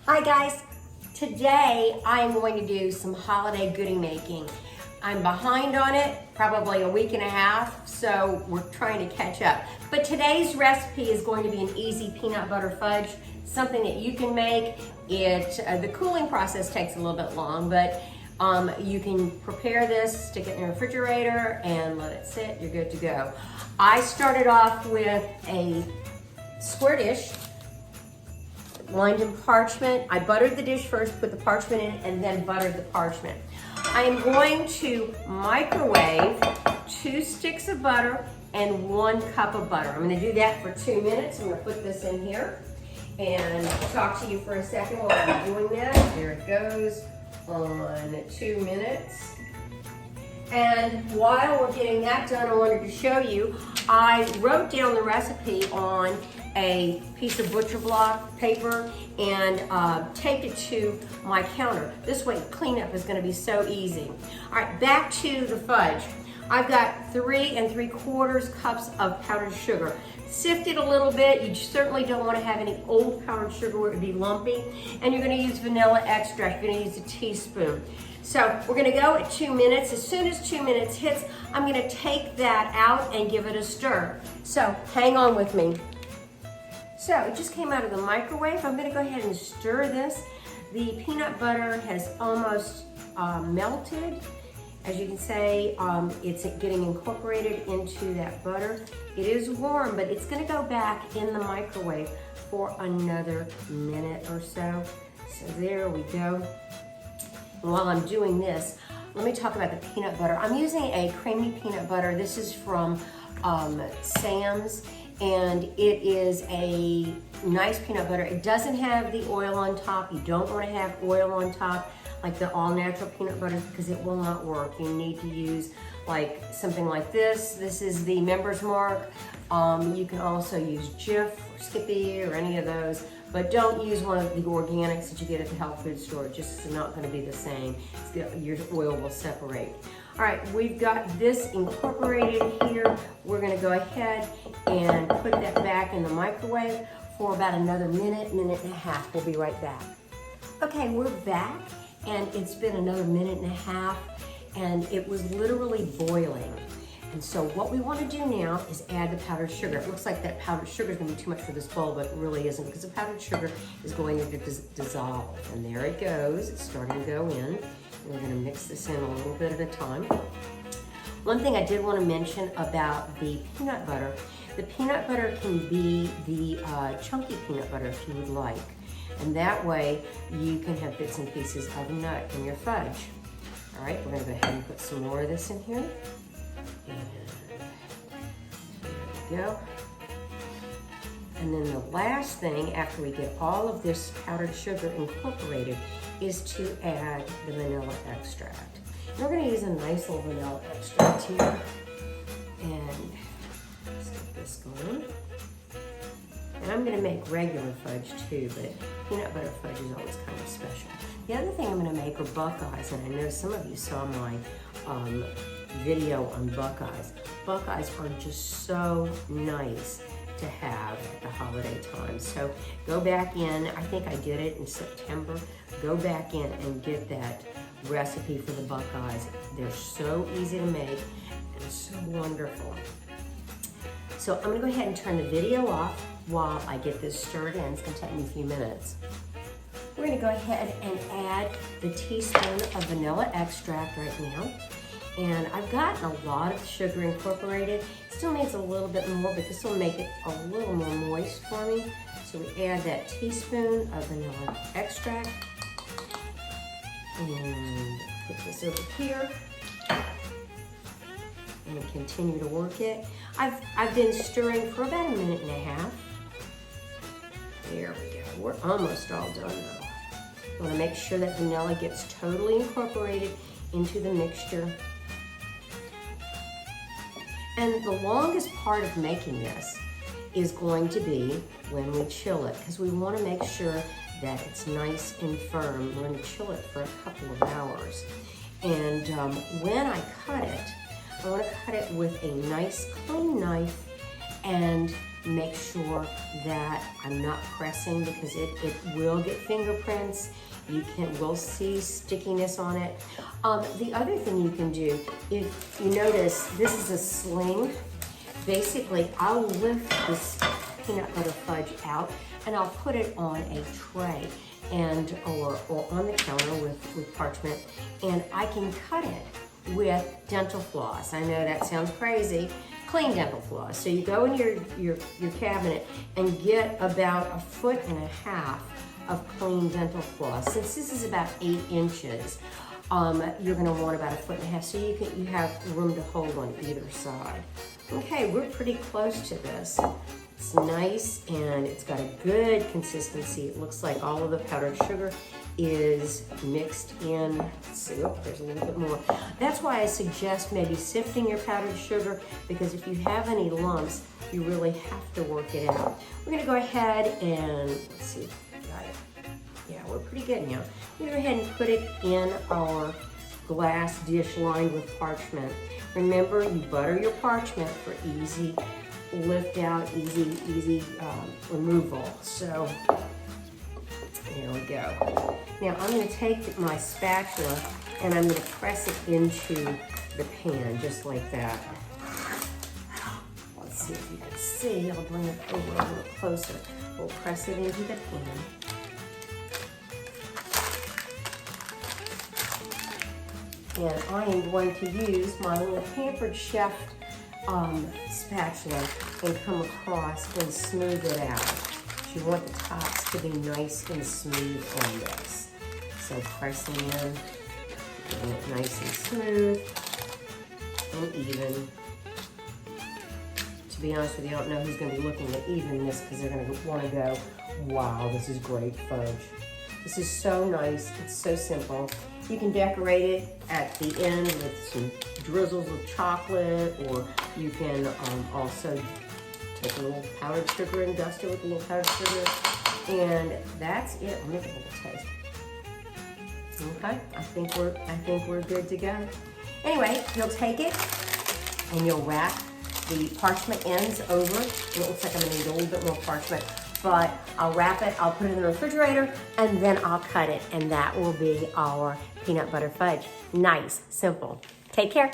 Hi guys, today I'm going to do some holiday goodie making. I'm behind on it, probably a week and a half, so we're trying to catch up. But today's recipe is going to be an easy peanut butter fudge, something that you can make. The cooling process takes a little bit long, but you can prepare this, stick it in the refrigerator, and let it sit. You're good to go. I started off with a square dish lined in parchment. I buttered the dish first, put the parchment in, and then buttered the parchment. I am going to microwave 2 sticks of butter and 1 cup of butter. I'm going to do that for 2 minutes. I'm going to put this in here and talk to you for a second while I'm doing that. There it goes on 2 minutes. And while we're getting that done, I wanted to show you, I wrote down the recipe on a piece of butcher block paper and taped it to my counter. This way cleanup is going to be so easy. All right, back to the fudge. I've got 3 3/4 cups of powdered sugar. Sift it a little bit. You certainly don't want to have any old powdered sugar where it would be lumpy. And you're going to use vanilla extract. You're going to use a teaspoon. So we're going to go at 2 minutes. As soon as 2 minutes hits, I'm going to take that out and give it a stir. So hang on with me. So it just came out of the microwave. I'm going to go ahead and stir this. The peanut butter has almost melted. As you can say, it's getting incorporated into that butter. It is warm, but it's going to go back in the microwave for another minute or so. So there we go. And while I'm doing this, let me talk about the peanut butter. I'm using a creamy peanut butter. This is from Sam's. And it is a nice peanut butter. It doesn't have the oil on top. You don't want to have oil on top like the all-natural peanut butter because it will not work. You need to use like something like this. This is the Member's Mark. You can also use Jif or Skippy or any of those, but don't use one of the organics that you get at the health food store. It's just not going to be the same. Your oil will separate. All right, we've got this incorporated here. We're going to go ahead and put that back in the microwave for about another minute, minute and a half. We'll be right back. Okay, we're back, and it's been another minute and a half, and it was literally boiling. And so what we want to do now is add the powdered sugar. It looks like that powdered sugar is going to be too much for this bowl, but it really isn't because the powdered sugar is going to dissolve. And there it goes. It's starting to go in. We're going to mix this in a little bit at a time. One thing I did want to mention about the peanut butter, the peanut butter can be the chunky peanut butter if you would like. And that way you can have bits and pieces of nut in your fudge. All right, we're going to go ahead and put some more of this in here. And there we go. And then the last thing, after we get all of this powdered sugar incorporated, is to add the vanilla extract. And we're going to use a nice little vanilla extract here. And let's get this going. And I'm going to make regular fudge too, but peanut butter fudge is always kind of special. The other thing I'm going to make are buckeyes, and I know some of you saw my video on buckeyes. Buckeyes are just so nice to have at the holiday time. So go back in, I think I did it in September. Go back in and get that recipe for the buckeyes. They're so easy to make and so wonderful. So I'm gonna go ahead and turn the video off while I get this stirred in. It's gonna take me a few minutes. We're gonna go ahead and add the teaspoon of vanilla extract right now. And I've gotten a lot of sugar incorporated. Still needs a little bit more, but this will make it a little more moist for me. So we add that teaspoon of vanilla extract. And put this over here. And continue to work it. I've been stirring for about a minute and a half. There we go. We're almost all done though. You want to make sure that vanilla gets totally incorporated into the mixture. And the longest part of making this is going to be when we chill it, because we want to make sure that it's nice and firm. We're going to chill it for a couple of hours. And when I cut it, I want to cut it with a nice clean knife and make sure that I'm not pressing because it will get fingerprints. We'll see stickiness on it. The other thing you can do, if you notice, this is a sling. Basically, I'll lift this peanut butter fudge out and I'll put it on a tray or on the counter with parchment, and I can cut it with dental floss. I know that sounds crazy. Clean dental floss. So you go in your cabinet and get about 1.5 feet of clean dental floss. Since this is about 8 inches, you're going to want about 1.5 feet, so you have room to hold on either side. Okay, we're pretty close to this. It's nice and it's got a good consistency. It looks like all of the powdered sugar is mixed in. Let's see, oh, there's a little bit more. That's why I suggest maybe sifting your powdered sugar, because if you have any lumps, you really have to work it out. We're gonna go ahead and, let's see, got it. Yeah, we're pretty good now. We're gonna go ahead and put it in our glass dish lined with parchment. Remember, you butter your parchment for easy lift out, easy removal. So there we go. Now I'm going to take my spatula and I'm going to press it into the pan just like that. Let's see if you can see. I'll bring it over a little closer. We'll press it into the pan. And I am going to use my little Pampered Chef spatula and come across and smooth it out. You want the tops to be nice and smooth on this. So pressing in, getting it nice and smooth and even. To be honest with you, I don't know who's going to be looking at evenness because they're going to want to go, wow, this is great fudge. This is so nice. It's so simple. You can decorate it at the end with some drizzles of chocolate, or you can also take a little powdered sugar and dust it with a little powdered sugar. And that's it. I'm gonna give it a taste. Okay, I think we're good to go. Anyway, you'll take it and you'll wrap the parchment ends over. It looks like I'm gonna need a little bit more parchment, but I'll wrap it, I'll put it in the refrigerator, and then I'll cut it, and that will be our peanut butter fudge. Nice, simple. Take care.